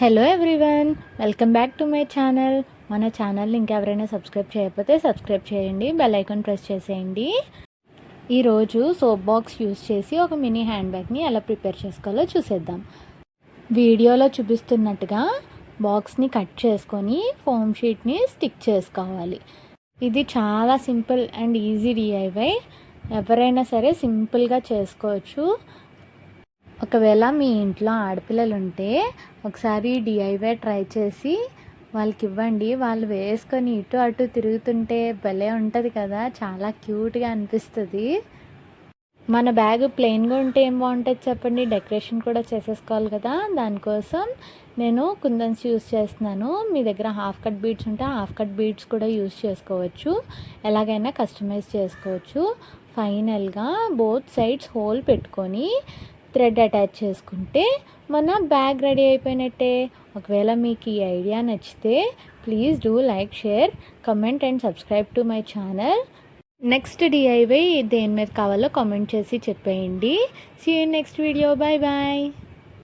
Hello everyone, welcome back to my channel. మన ఛానల్ని ఇంకెవరైనా సబ్స్క్రైబ్ చేయకపోతే సబ్స్క్రైబ్ చేయండి, బెల్ ఐకాన్ ప్రెస్ చేసేయండి. ఈరోజు సోప్ బాక్స్ యూస్ చేసి ఒక మినీ హ్యాండ్ బ్యాగ్ని ఎలా ప్రిపేర్ చేసుకోవాలో చూసేద్దాం. వీడియోలో చూపిస్తున్నట్టుగా బాక్స్ని కట్ చేసుకొని ఫోమ్ షీట్ని స్టిక్ చేసుకోవాలి. ఇది చాలా సింపుల్ అండ్ ఈజీ డిఐవై. ఎవరైనా సరే సింపుల్గా చేసుకోవచ్చు. ఒకవేళ మీ ఇంట్లో ఆడపిల్లలు ఉంటే ఒకసారి డిఐవై ట్రై చేసి వాళ్ళకి ఇవ్వండి. వాళ్ళు వేసుకొని ఇటు అటు తిరుగుతుంటే భలే ఉంటుంది కదా, చాలా క్యూట్గా అనిపిస్తుంది. మన బ్యాగ్ ప్లెయిన్గా ఉంటే ఏం బాగుంటుంది చెప్పండి, డెకరేషన్ కూడా చేసేసుకోవాలి కదా. దానికోసం నేను కుందన్స్ యూస్ చేస్తున్నాను. మీ దగ్గర హాఫ్ కట్ బీడ్స్ ఉంటే హాఫ్ కట్ బీడ్స్ కూడా యూస్ చేసుకోవచ్చు, ఎలాగైనా కస్టమైజ్ చేసుకోవచ్చు. ఫైనల్గా బోత్ సైడ్స్ హోల్ పెట్టుకొని థ్రెడ్ అటాచ్ చేసుకుంటే మన బ్యాగ్ రెడీ అయిపోయినట్టే. ఒకవేళ మీకు ఈ ఐడియా నచ్చితే please do like, share, comment and subscribe to my channel. Next DIY దేని మీద కావాలో కామెంట్ చేసి చెప్పేయండి. See you next video. Bye bye.